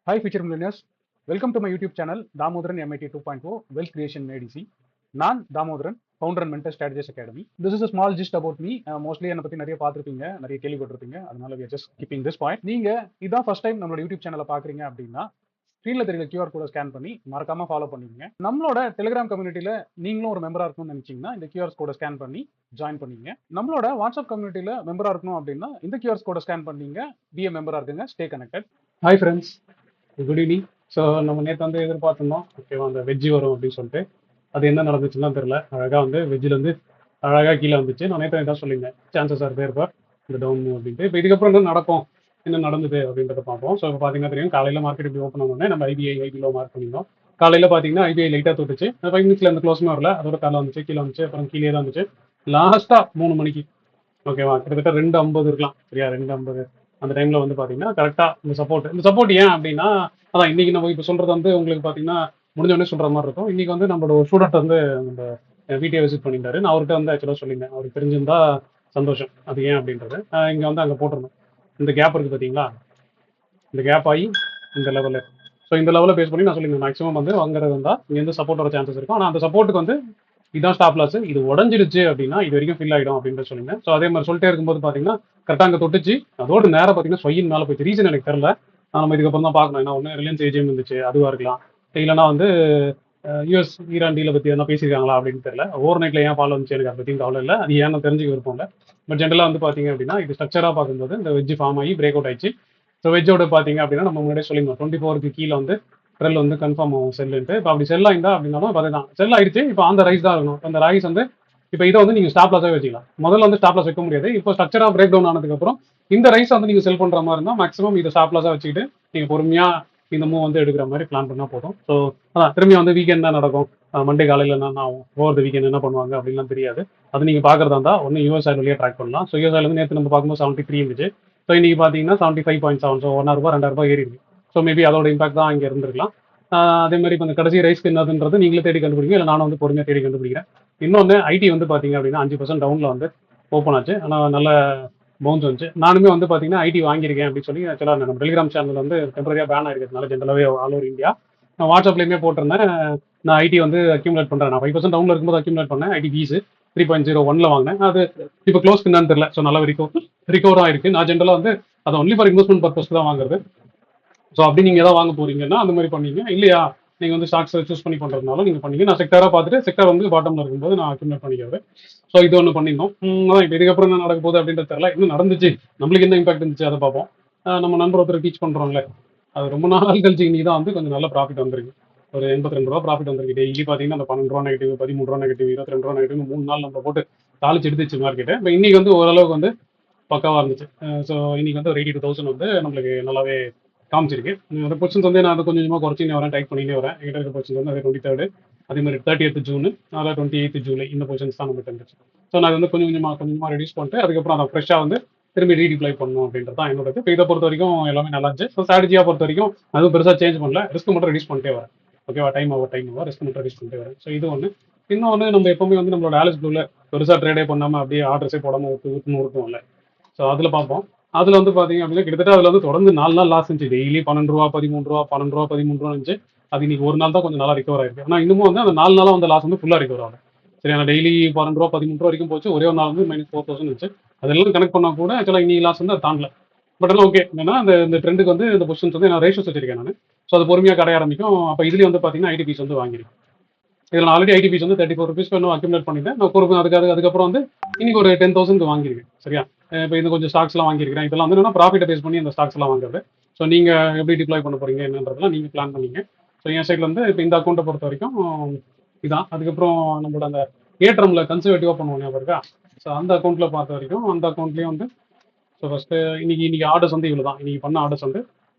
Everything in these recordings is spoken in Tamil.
Hi, future millionaires. Welcome to my YouTube channel, Damodaran MIT 2.0 Wealth Creation ADC. நான் Damodaran, founder and mentor strategies academy. This is a small gist about me. Mostly என்னை பற்றி நிறைய பார்த்துருப்பீங்க, நிறைய கேள்விப்பட்டிருப்பீங்க. அதனால we are just keeping this point. நீங்க இதான் ஃபர்ஸ்ட் டைம் நம்மளோட யூடியூப் சேனலை பார்க்குறீங்க அப்படின்னா ஸ்க்ரீன்ல தெரியல QR கோட ஸ்கேன் பண்ணி மறக்காம ஃபாலோ பண்ணிக்கங்க. நம்மளோட டெலிகிராம் கம்யூனிட்டியில நீங்களும் ஒரு மெம்பரா இருக்கணும்னு நினைச்சீங்கன்னா இந்த QR கோட ஸ்கேன் பண்ணி ஜாயின் பண்ணிங்க. நம்மளோட வாட்ஸ்அப் கம்யூனிட்டியில மெம்பரா இருக்கணும் அப்படின்னா இந்த QR கோட ஸ்கேன் பண்ணீங்க, பிஏ மெம்பரா இருக்குங்க, stay connected. Hi friends, good evening. So நம்ம நேற்று வந்து எதிர்பார்த்துருந்தோம், ஓகேவா, அந்த வெஜ்ஜி வரும் அப்படின்னு சொல்லிட்டு. அது என்ன நடந்துச்சுன்னா தெரியல. அழகாக வந்து வெஜ்ஜிலேருந்து அழகாக கீழே வந்துச்சு. நான் நேற்று தான் சொல்லியிருந்தேன், சான்சஸ் ஆர் தேர் ஃபார் இந்த டவுன் அப்படின்ட்டு. இப்போ இதுக்கப்புறம் என்ன நடக்கும், என்ன நடந்தது அப்படின்றத பார்ப்போம். ஸோ இப்போ பார்த்தீங்கன்னா தெரியும், காலையில் மார்க்கெட் இப்படி ஓப்பன் ஆனோடனே நம்ம ஐபிஐ மார்க் பண்ணியிருந்தோம். காலையில் பார்த்தீங்கன்னா ஐபிஐ லைட்டாக தொட்டுச்சு, 5 மினிட்ஸ்ல அந்த க்ளோஸுமே வரல. அதோட காலை வந்துச்சு, கீழே வந்துச்சு, அப்புறம் கீழே தான் வந்துச்சு. லாஸ்ட்டாக 3 மணிக்கு, ஓகேவா, கிட்டத்தட்ட 2:50 இருக்கலாம், சரியா, 2:50 அந்த டைம்ல வந்து பாத்தீங்கன்னா கரெக்டா இந்த சப்போர்ட் ஏன் அப்படின்னா, அதான் இன்னைக்கு நம்ம இப்போ சொல்றது வந்து உங்களுக்கு பாத்தீங்கன்னா முடிஞ்ச உடனே சொல்ற மாதிரி இருக்கும். இன்னைக்கு வந்து நம்மளோட ஒரு ஸ்டூடெண்ட் வந்து நம்ம வீட்டை விசிட் பண்ணியிருந்தாரு. நான் அவர்கிட்ட வந்து ஆக்சுவலாக சொல்லியிருந்தேன், அவருக்கு தெரிஞ்சிருந்தா சந்தோஷம். அது ஏன் அப்படின்றது இங்க வந்து அங்கே போட்டிருந்தோம். இந்த கேப் இருக்கு பாத்தீங்களா, இந்த கேப் ஆகி இந்த லெவலில். ஸோ இந்த லெவலில் பேஸ் பண்ணி நான் சொல்லியிருந்தேன், மேக்ஸிமம் வந்து வாங்குறது இருந்தால் இங்கே வந்து சப்போர்ட் வர சான்சஸ் இருக்கும். ஆனால் அந்த சப்போர்ட்டுக்கு வந்து இதான் ஸ்டாப் லாஸ், இது உடஞ்சிடுச்சு அப்படின்னா இது வரைக்கும் ஃபில் ஆகிடும் அப்படின்ற சொல்லியிருந்தேன். ஸோ அதே மாதிரி சொல்லிட்டே இருக்கும்போது பார்த்தீங்கன்னா கரெக்டாக அங்கே தொட்டுச்சு. அதோட நேரம் பார்த்தீங்கன்னா சொயின் மேலே போயிடுச்சு. ரீசன் எனக்கு தெரியல, நம்ம இதுக்கப்புறம் தான் பார்க்கணும். ஏன்னா ஒன்று ரிலையன்ஸ் ஏஜிஎம் இருந்துச்சு, அதுவாக இருக்கலாம். இல்லைன்னா வந்து யூஎஸ் ஈரான் டீலை பற்றி எதனா பேசியிருக்காங்களா அப்படின்னு தெரியல. ஓவர் நைட்டில் ஏன் ஃபாலோ வந்துச்சு எனக்கு அதை பற்றியும் கவலை இல்லை, அது ஏன்னு தெரிஞ்சுக்க விருப்பம் இல்லை. பட் ஜென்ரலாக வந்து பார்த்தீங்க அப்படின்னா இது ஸ்ட்ரக்சராக பார்க்கும்போது இந்த வெஜ் ஃபார்ம் ஆகி பிரேக் அவுட் ஆயிடுச்சு. ஸோ வெஜ்ஜோட பார்த்தீங்க அப்படின்னா நம்ம முன்னாடியே சொல்லியிருந்தோம், 24க்கு கீழே வந்து ட்ரெல் வந்து கன்ஃபார்ம் ஆகும் செல்லுன்ட்டு. இப்போ அப்படி செல் ஆயிருந்தா அப்படின்னாலும் அதுதான் செல் ஆயிடுச்சு. இப்போ அந்த ரைஸ் தான் இருக்கணும். அந்த ரைஸ் வந்து இப்போ இதை வந்து நீங்கள் ஸ்டாப் லாஸாக வச்சுக்கலாம். முதல்ல வந்து ஸ்டாப் லாஸ் வைக்க முடியாது. இப்போ ஸ்ட்ரக்சராக பிரேக் டவுன் ஆனதுக்கப்புறம் இந்த ரைஸ் வந்து நீங்கள் செல் பண்ணுற மாதிரி இருந்தால் மேக்ஸிமம் இதை ஸ்டாப் லாஸாக வச்சுக்கிட்டு நீங்கள் பொறுமையாக இந்த மூவ் வந்து எடுக்கிற மாதிரி பிளான் பண்ணால் போதும். ஸோ அதான் திரும்பி வந்து வீக்கெண்ட் தான் நடக்கும். மண்டே காலையில் என்ன ஆகும், ஓவர் த வீக்கெண்ட் என்ன பண்ணுவாங்க அப்படின்லாம் தெரியாது. அது நீங்கள் பார்க்குறதா இருந்தால் ஒன்று யூஎஸ் ஆயில் வழியாக ட்ராக் பண்ணலாம். ஸோ யூஎஸ் ஆயில் வந்து நேற்று நம்ம பார்க்கும்போது 73 இருந்துச்சு. ஸோ இன்னைக்கு பார்த்தீங்கன்னா 75.7. ஸோ ₹1,000 ₹2,000 ஏறி இருக்கு. ஸோ மேபி அதோட இம்பாக்ட் தான் இங்கே இருந்திருக்கலாம். அதே மாதிரி இப்போ இந்த கடைசி ரைஸ்க்கு என்னதுன்றது நீங்களே தேடி கண்டுபிடிங்க, இல்லை நானும் வந்து பொறுமையாக தேடி கண்டுபிடிக்கிறேன். இன்னொன்று ஐடி வந்து பார்த்தீங்க அப்படின்னா 5% டவுனில் வந்து ஓப்பன் ஆச்சு. ஆனால் நல்ல பவுன்ஸ் வந்துச்சு. நானுமே வந்து பார்த்தீங்கன்னா ஐடி வாங்கியிருக்கேன் அப்படின்னு சொல்லி ஆக்சுவலாக நம்ம டெலிகிராம் சேனல் வந்து டெம்பரரியாக பேன் ஆயிருக்கிறதுனால ஜென்ரலாகவே ஆல் ஓவர் இந்தியா நான் வாட்ஸ்அப்லேயுமே போட்டிருந்தேன். நான் ஐடி வந்து அக்யூமுலேட் பண்ணுறேன். நான் 5% டவுனில் இருக்கும்போது அக்யூமுலேட் பண்ணேன். ஐடி ஃபீஸ் 3.01 வாங்கினேன். அது இப்போ க்ளோஸ் என்னன்னு தெரியல. ஸோ நல்லா ரிகவர் ஆயிருக்கு. நான் ஜென்ரலாக வந்து அதை ஒன்லி ஃபார் இன்வெஸ்ட்மெண்ட் பர்பஸ்க்கு தான் வாங்குறது. ஸோ அப்படி நீங்கள் எதாவது வாங்க போறீங்கன்னா அந்த மாதிரி பண்ணீங்க. இல்லையா நீங்கள் வந்து ஸ்டாக்ஸ் சூஸ் பண்ணி பண்ணுறதுனால நீங்கள் பண்ணீங்க. நான் செக்டராக பார்த்துட்டு செக்டர் வந்து பாட்டமில் இருக்கும்போது நான் அக்யூமுலேட் பண்ணிக்கிறது. ஸோ இது ஒன்று பண்ணியிருந்தோம். அதான் இப்போ இதுக்கப்புறம் என்ன நடக்க போகுது அப்படின்றது தெரியல. இன்னும் நடந்துச்சு, நம்மளுக்கு என்ன இம்பாக்ட் இருந்துச்சு அதை பார்ப்போம். நம்ம நண்பர் ஒருத்தர் டீச் பண்ணுறோம்ல, அது ரொம்ப நாள் கழிச்சு இன்னைக்கு தான் வந்து கொஞ்சம் நல்ல ப்ராஃபிட் வந்திருக்கு. ஒரு ₹82 ப்ராஃபிட் வந்திருக்கு. டெய்லி பார்த்தீங்கன்னா அந்த ₹12 நெகட்டிவ், ₹13 நெகட்டிவ், ₹22 நெகட்டிவ் 3 நாள் நம்ம போட்டு தாளிச்சு எடுத்துச்சு மார்க்கெட்டு. இப்போ இன்னைக்கு வந்து ஓரளவுக்கு வந்து பக்காவாக இருந்துச்சு. ஸோ இன்னைக்கு வந்து ஒரு 82,000 வந்து நம்மளுக்கு நல்லாவே காமிச்சிருக்கு. அந்த பொசிஷன்ஸ் வந்து நான் அதை கொஞ்சம் கொஞ்சமாக குறைச்சினே வரேன், டைப் பண்ணினே வரேன். எங்கிட்ட இருக்க பொசிஷன் வந்து அது 23rd, அதே மாதிரி 30th ஜூன், அதாவது 28th ஜூலை, இந்த பொசிஷன்ஸ் தான் நம்மகிட்ட இருந்துச்சு. ஸோ நான் வந்து கொஞ்சம் கொஞ்சமாக ரெடியூஸ் பண்ணிட்டு அதுக்கப்புறம் அதை ஃப்ரெஷ்ஷாக வந்து திரும்பி ரீடிப்ளை பண்ணணும் அப்படின்றது தான் என்னோட. இப்போ இதை பொறுத்த வரைக்கும் எல்லாமே நல்லா இருந்துச்சு. ஸோ ஸ்ட்ராட்டஜியாக பொறுத்த வரைக்கும் அதுவும் பெருசாக சேஞ்ச் பண்ணல, ரிஸ்க் மட்டும் ரெடியூஸ் பண்ணிட்டே வரேன். ஓகேவா, டைம் ஆகும் ரிஸ்க் மட்டும் ரெடியூஸ் பண்ணிட்டே வரேன். ஸோ இது ஒன்று. இன்னொன்று, நம்ம எப்பவுமே வந்து நம்மளோட ஆலிஸ் ப்ளூவில் பெருசாக ட்ரேடே பண்ணாமல் அப்படியே ஆர்டர்ஸே போடாமல் ஊற்றுவோம்ல. ஸோ அதில் பார்ப்போம். அதில் வந்து பார்த்தீங்க அப்படின்னா கிட்டத்தட்ட அதில் வந்து தொடர்ந்து 4 நாள் லாஸ் இருந்துச்சு. டெய்லி ₹12 ₹13 ₹12 ₹13 இருந்துச்சு. அது இன்னைக்கு ஒரு நாள் தான் கொஞ்சம் நல்லா ரிகவர் ஆயிருக்கு. ஆனால் இன்னமும் வந்து அந்த 4 நாளாக வந்து லாஸ் வந்து ஃபுல்லாக ரிகவர் ஆகும். சரியான டெய்லி ₹12 ₹13 வரைக்கும் போச்சு. ஒரே ஒரு நாள் வந்து -4,000 இருந்துச்சு. அதெல்லாம் கனெக்ட் பண்ணால் கூட ஆக்சுவலாக இன்னைக்கு லாஸ் வந்து அது தாண்டல. பட் எல்லாம் ஓகே. என்னன்னா இந்த ட்ரெண்டுக்கு வந்து இந்த பொசிஷன்ஸ் வந்து நான் ரேஷியோஸ் வச்சிருக்கேன் நான். ஸோ அது பொறுமையாக கடைய ஆரம்பிக்கும். அப்போ இதுலேயே வந்து பார்த்தீங்கன்னா ஐடிபிஸ் வந்து வாங்கிருக்கு. இதில் நான் ஆல்ரெடி ஐடிபிஸ் வந்து ₹34 இன்னும் அக்யூமுலேட் பண்ணிட்டேன். நான் பொறுப்பு அதுக்கப்புறம் வந்து இன்னைக்கு ஒரு 10,000 வாங்கியிருக்கேன். சரியா, இப்போ இது கொஞ்சம் ஸ்டாக்ஸ்லாம் வாங்கியிருக்கிறேன். இதெல்லாம் வந்து என்னன்னா ப்ராஃபிட்டை பேஸ் பண்ணி அந்த ஸ்டாக்ஸ் எல்லாம் வாங்குறது. ஸோ நீங்கள் எப்படி டிப்ளாய் பண்ண போறீங்க என்னன்றதெல்லாம் நீங்கள் பிளான் பண்ணீங்க. ஸோ என் சைடில் வந்து இப்போ இந்த அக்கௌண்ட்டை பொறுத்த வரைக்கும் இதான். அதுக்கப்புறம் நம்மளோட அந்த ஏற்றம்ல கன்சர்வேட்டிவாக பண்ணுவோம் ஞாபகம் இருக்கா. ஸோ அந்த அக்கௌண்ட்டில் பார்த்த வரைக்கும் அந்த அக்கௌண்ட்லேயும் வந்து ஸோ ஃபஸ்ட்டு இன்னைக்கு ஆர்டர்ஸ் வந்து இவ்வளோ தான். இன்னைக்கு பண்ண ஆர்டர்ஸ் வந்து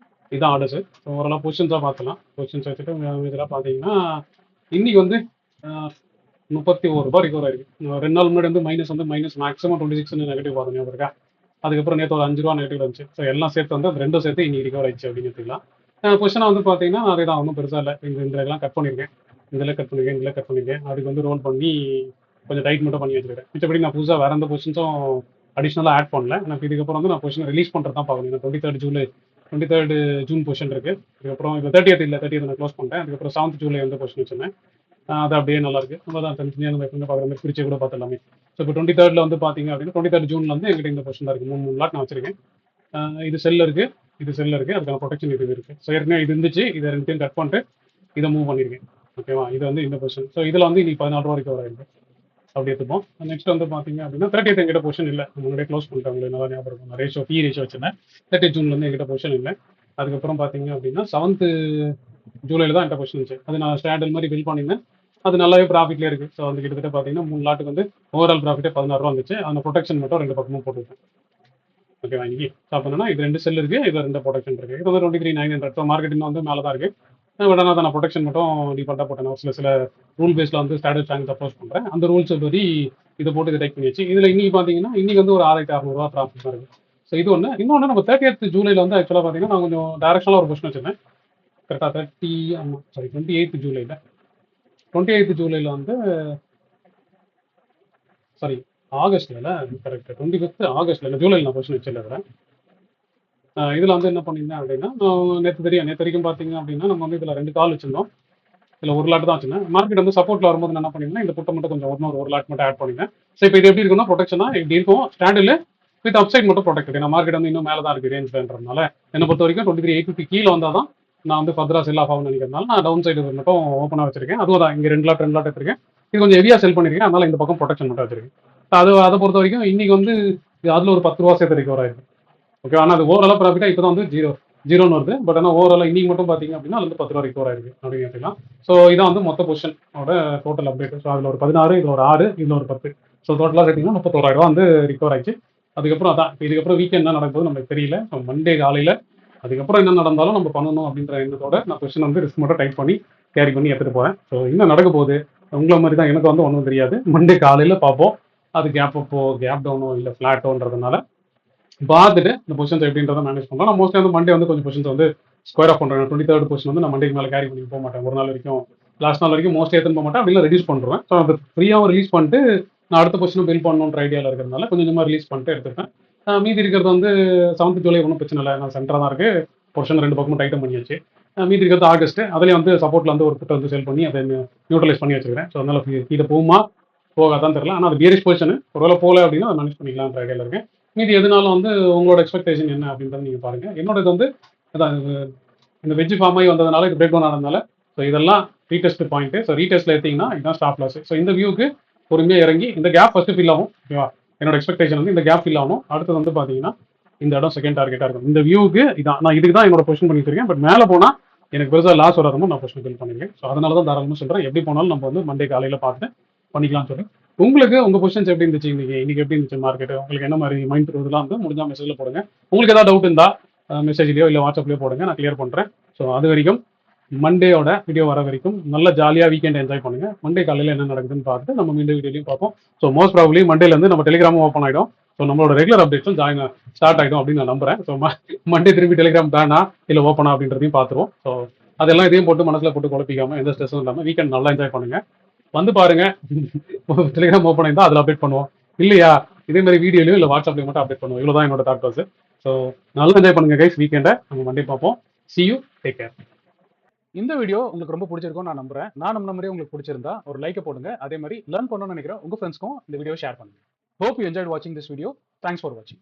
இதான் ஆர்டர்ஸ். ஸோ ஓரளவு பொசிஷன்ஸாக பார்த்துலாம். பொசிஷன்ஸ் வச்சுட்டு இதெல்லாம் பார்த்தீங்கன்னா இன்னைக்கு வந்து ₹31 ரிகவர் ஆயிருக்கு. 2 நாள் முன்னாடி வந்து மைனஸ் மேக்ஸிமம் 26 நெகட்டிவ் பார்த்தோம் ஞாபகம் இருக்கா. அதுக்கப்புறம் நேற்று ஒரு ₹5 நெகட்டிவ் வந்துச்சு. ஸோ எல்லாம் சேர்த்து வந்து அது ரெண்டும் சேர்த்து இன்னைக்கு ரிகவர் ஆயிடுச்சு அப்படின்னு எடுத்துக்கலாம். பொசிஷனாக வந்து பார்த்தீங்கன்னா அதே தான், ஒன்றும் பெருசாக இல்லை. இந்த இதெல்லாம் கட் பண்ணியிருக்கேன், இதில் கட் பண்ணியிருக்கேன். அதுக்கு வந்து ரோல் பண்ணி கொஞ்சம் டைட் மட்டும் பண்ணி வச்சிருக்கேன். மிச்சப்படி நான் புதுசாக வேற எந்த பொசிஷன்ஸும் அடிஷ்னலாக ஆட் பண்ணல. எனக்கு இதுக்கப்புறம் வந்து நான் பொசிஷன் ரிலீஸ் பண்ணுறது தான் பார்க்கணும். 23rd July 23rd June position இருக்கு. அதுக்கப்புறம் இப்போ 30th இல்லை, 30th நான் க்ளோஸ் பண்ணிட்டேன். அதுக்கப்புறம் 7th ஜூலை வந்து பொசிஷன் வச்சிருந்தேன். அது அப்படியே நல்லா இருக்கு. நம்ம தான் தனித்தனியாக நம்ம எப்பவுமே பார்க்குற மாதிரி பிரிச்சு கூட பார்த்துலாமே. ஸோ இப்போ 23rd வந்து பார்த்தீங்க அப்படின்னா 23rd ஜூன்ல வந்து எங்கிட்ட இந்த பொசிஷன் தான் இருக்கு. 3 லாட் நான் வச்சிருக்கேன். இது செல்ல இருக்கு, இது செல்ல இருக்கு, அதுக்கான ப்ரொடெக்ஷன் இது இருக்கு. ஸோ ஏற்கனவே இது இருந்துச்சு, இதை ரெண்டுத்தையும் கட் பண்ணிட்டு இதை மூவ் பண்ணியிருக்கேன். ஓகேவா, இது வந்து இந்த பொசிஷன். ஸோ இதில் வந்து இன்னைக்கு 14 ரூபா வரைக்கும் வராது. அப்படி எடுத்துப்போம். நெக்ஸ்ட் வந்து பார்த்தீங்க அப்படின்னா 30th எங்கிட்ட பொசிஷன் இல்லை. முன்னாடியே க்ளோஸ் பண்ணிட்டேன். உங்களுக்கு நல்லா ஞாபகம் இருக்கும். ரேஷியோ பி ரேஷியோ வச்சிருந்தேன். 30th ஜூன்ல வந்து எங்கிட்ட பொசிஷன் இல்லை. அதுக்கப்புறம் பார்த்தீங்க அப்படின்னா 7th ஜூலைல தான் என்கிட்ட பொசிஷன் இருந்துச்சு. அது நான் ஸ்டாண்டல் மாதிரி பில் பண்ணியிருந்தேன். அது நல்லாவே ப்ராஃபிட்லேயே இருக்குது. ஸோ வந்து கிட்டத்தட்ட பார்த்தீங்கன்னா 3 லாட்டுக்கு வந்து ஓவரால் ப்ராஃபிட்டே 16 ரூபா வந்துச்சு. அந்த ப்ரொடெக்ஷன் மட்டும் 2 பக்கமும் போட்டுருக்கேன். ஓகேவா, இன்னைக்கு சாப்பிட்ணுன்னா இது 2 செல் இருக்குது, இது 2 ப்ரொடெக்ஷன் இருக்குது. இது வந்து 23,900. ஸோ மார்க்கெட்டிங் வந்து மேலே தான் இருக்குது. பட் ஆனால் நான் ப்ரொடெக்ஷன் மட்டும் டிஃபால்ட்டாக போட்டேன். ஒரு சில ரூல் பேஸில் வந்து ஸ்டாண்டர்ட் பேங்க் அப்ரோச் பண்ணுறேன். அந்த ரூல்ஸ் படி இதை போட்டு இதை டைப் பண்ணியாச்சு. இதில் இன்னைக்கு பார்த்தீங்கன்னா இன்னைக்கு வந்து ஒரு 6,600 ப்ராஃபிட் தான் இருக்குது. ஸோ இது ஒன்று. இன்னொன்று நம்ம 30th ஜூலைல வந்து ஆக்சுவலாக பார்த்தீங்கன்னா நான் கொஞ்சம் டேரக்ஷனாக ஒரு பொசிஷன் வச்சிருந்தேன். கரெக்டாக 28th ஜூலைல 28th ஜூலைல வந்து சாரி ஆகஸ்ட்ல கரெக்ட் 25th ஆகஸ்ட்ல இல்லை ஜூலைல நான் பொசிஷன் வச்சிருக்கிறேன். இதில் வந்து என்ன பண்ணியிருந்தேன் அப்படின்னா நேற்று வரைக்கும் பார்த்தீங்க அப்படின்னா நம்ம வந்து இதில் 2 கால் வச்சிருந்தோம். இதில் ஒரு லாட் தான் வச்சிருந்தேன். மார்க்கெட் வந்து சப்போர்ட்ல வரும்போது நான் என்ன பண்ணியிருந்தேன், இந்த புட்டை மட்டும் கொஞ்சம் ஒரு லாட் மட்டும் ஆட் பண்ணியிருந்தேன். ஸோ இப்போ இது எப்படி இருக்குன்னா ப்ரொடெக்ஷனா இப்படி இருக்கும். ஸ்டாண்டில் வித் அப்சைட் மட்டும் ப்ரொடெக்ட். ஏன்னா மார்க்கெட் வந்து இன்னும் மேலே தான் இருக்கு ரேஞ்ச்ன்றதுனால என்னை பொறுத்த வரைக்கும் 23,850 கீழே வந்தால் தான் நான் வந்து ஃபர்தரா செல் ஆஃப் ஆகும்னு நினைக்கிறதுனால நான் டவுன் சைடு மட்டும் ஓப்பனாக வச்சிருக்கேன். அதுவும் தான் இங்கே 2 லாட் எடுத்திருக்கேன். இது கொஞ்சம் ஹெவியாக செல் பண்ணியிருக்கேன். அதனால இந்த பக்கம் ப்ரொடெக்ஷன் மட்டும் வச்சிருக்கேன். அதை பொறுத்த வரைக்கும் இன்னைக்கு வந்து அதில் ஒரு 10 ரூபா சேர்த்து ரிகவர் ஆயிருக்கு. ஓகே, ஆனால் அது ஓவராலாக ப்ராஃபிட்டாக இப்போ தான் வந்து ஜீரோன்னு வருது. பட் ஆனால் ஓவராலாக இன்னைக்கு மட்டும் பார்த்தீங்க அப்படின்னா அது வந்து 10 ரூபா ரிகவர் ஆயிருக்கு அப்படின்னு கேட்டீங்கன்னா. ஸோ இதான் வந்து மொத்த பொசிஷனோட டோட்டல் அப்டேட். ஸோ அதில் ஒரு 16, இதில் ஒரு 6, இதில் ஒரு 10. ஸோ டோட்டலாக பார்த்தீங்கன்னா 31,000 ரூபா வந்து ரிகவர் ஆயிடுச்சு. அதுக்கப்புறம் அதான் இதுக்கப்புறம் வீக்கெண்ட் என்ன நடக்குது நமக்கு தெரியல. ஸோ மண்டே காலையில் அதுக்கப்புறம் என்ன நடந்தாலும் நம்ம பண்ணணும் அப்படின்ற எண்ணத்தோட நான் பொசிஷன் வந்து ரிஸ்க் மட்டும் டைப் பண்ணி கேரி பண்ணி எடுத்துகிட்டு போகிறேன். ஸோ என்ன நடக்க போகுது உங்களை மாதிரி தான் எனக்கு வந்து ஒன்றும் தெரியாது. மண்டே காலையில் பார்ப்போம். அது கேப் அப்போ கேப் டவுனோ இல்லை ஃப்ளாட்டோன்றதுனால பார்த்துட்டு இந்த பொசிஷன்ஸ் எப்படின்றத மேனேஜ் பண்ணுறோம். நான் மோஸ்ட்லி வந்து மண்டே வந்து கொஞ்சம் பொசிஷன்ஸ் வந்து ஸ்கொயர் ஆஃப் பண்ணுறேன். 23rd பொசிஷன் வந்து நான் மண்டேக்கு மேலே கேரி பண்ணி போக மாட்டேன். ஒரு நாள் வரைக்கும் லாஸ்ட் நாள் வரைக்கும் மோஸ்ட்லி எடுத்துன்னு போக மாட்டேன். அப்படிலாம் ரெடியூஸ் பண்ணுறேன். ஸோ அது ஃப்ரீயாக ரிலீஸ் பண்ணிட்டு நான் அடுத்த பொசிஷனும் பில் பண்ணணுன்ற ஐடியாவில் இருக்கிறதுனால கொஞ்சம் கொஞ்சமாக ரிலீஸ் பண்ணிட்டு எடுத்துப்பேன். மீதி இருக்கிறது வந்து 7th ஜூலை ஒன்றும் பிரச்சனை இல்லை. நான் சென்டராக தான் இருக்குது. பொசிஷன் 2 பக்கமும் டைட்டம் பண்ணியாச்சு. மீதி இருக்கிறது ஆகஸ்ட். அதிலே வந்து சப்போர்ட்டில் வந்து ஒரு புட்டை வந்து செல் பண்ணி அதை நியூட்ரலைஸ் பண்ணி வச்சுக்கிறேன். ஸோ அதனால கீழே போகுமா போகாதான் தெரியல. ஆனால் அது பியரிஷ் பொசிஷன். ஒருவேளை போகல அப்படின்னா அதை மேனேஜ் பண்ணிக்கலாம்ன்ற ஐடியாவில் இருக்கேன். மீதி எதுனாலும் வந்து உங்களோட எக்ஸ்பெக்டேஷன் என்ன அப்படின்றத நீங்கள் பாருங்கள். என்னோடது வந்து அதான் இந்த வெஜ் ஃபார்ம் ஆகி வந்ததுனால இது பிரேக் டவுன் ஆனதுனால ஸோ இதெல்லாம் ரீடெஸ்ட் பாயிண்ட்டு. ஸோ ரீடெஸ்ட்டில் எடுத்தீங்கன்னா இதுதான் ஸ்டாப் லாஸ். ஸோ இந்த வியூக்கு பொறுமையாக இறங்கி இந்த கேப் ஃபஸ்ட்டு ஃபில் ஆகும். ஓகேவா, என்னோட எக்ஸ்பெக்டேஷன் வந்து இந்த கேப் ஃபில் ஆகும். அடுத்தது வந்து பார்த்தீங்கன்னா இந்த இடம் செகண்ட் டார்கெட்டாக இருக்கும். இந்த வியூக்கு இதான் நான் இதுக்கு தான் என்னோட பொசிஷன் பண்ணி வச்சிருக்கேன். பட் மேலே போனால் எனக்கு பெருசாக லாஸ் வராதமோ நான் பொசிஷன் பில் பண்ணிருக்கேன். ஸோ அதனால தான் தாராளமாக சொல்கிறேன். எப்படி போனாலும் நம்ம வந்து மண்டே காலையில் பார்த்துட்டு பண்ணிக்கலாம்னு சொல்லி. உங்களுக்கு உங்கள் பொசிஷன்ஸ் எப்படி இருந்துச்சு இன்னைக்கு எப்படி இருந்துச்சு மார்க்கெட், உங்களுக்கு என்ன மாதிரி மைண்ட் இதெல்லாம் வந்து முடிஞ்சால் மெசேஜில் போடுங்க. உங்களுக்கு ஏதாவது டவுட் இருந்தால் மெசேஜ்லையோ இல்லை வாட்ஸ்அப்லையோ போடுங்க, நான் கிளியர் பண்ணுறேன். ஸோ அது வரைக்கும் மண்டேயோட வீடியோ வர வரைக்கும் நல்ல ஜாலியாக வீக்கெண்ட் என்ஜாய் பண்ணுங்க. மண்டே காலையில் என்ன நடக்குதுன்னு பார்த்துட்டு நம்ம மீண்டும் வீடியோலையும் பார்ப்போம். ஸோ மோஸ்ட் ப்ராபப்லி மண்டேலேருந்து நம்ம டெலிகிராமும் ஓப்பன் ஆகிடும். ஸோ நம்மளோட ரெகுலர் அப்டேட்ஸும் ஸ்டார்ட் ஆகிடும் அப்படின்னு நான் நம்புறேன். ஸோ மண்டே திரும்பி டெலிகிராம் பேனா இல்லை ஓப்பனா அப்படின்றதையும் பார்த்துருவோம். ஸோ அதெல்லாம் இதையும் போட்டு மனசில் போட்டு குழப்பிக்காமல் எந்த ஸ்ட்ரெஸ்ஸும் இல்லாமல் வீக்கெண்ட் நல்லா என்ஜாய் பண்ணுங்க. வந்து பாருங்க, டெலிகிராம் ஓப்பன் ஆயிருந்தா அதில் அப்டேட் பண்ணுவோம். இல்லையா இதே மாதிரி வீடியோலையும் இல்லை வாட்ஸ்அப்லையும் மட்டும் அப்டேட் பண்ணுவோம். இவ்வளோதான் என்னோட தாட் ப்ராசஸ். ஸோ நல்லா என்ஜாய் பண்ணுங்க கைஸ். வீக்கெண்டை நம்ம மண்டே பார்ப்போம். See you, take care. இந்த வீடியோ உங்களுக்கு ரொம்ப பிடிச்சிருக்கும் நான் நம்புறேன். நான் நம்பின மாதிரி உங்களுக்கு பிடிச்சிருந்தா ஒரு லைக்கை போடுங்க. அதே மாதிரி லேர்ன் பண்ணணும்னு நினைக்கிறேன் உங்க ஃப்ரெண்ட்ஸ்க்கும் இந்த வீடியோ ஷேர் பண்ணுங்க. Hope you enjoyed watching this video. Thanks for watching.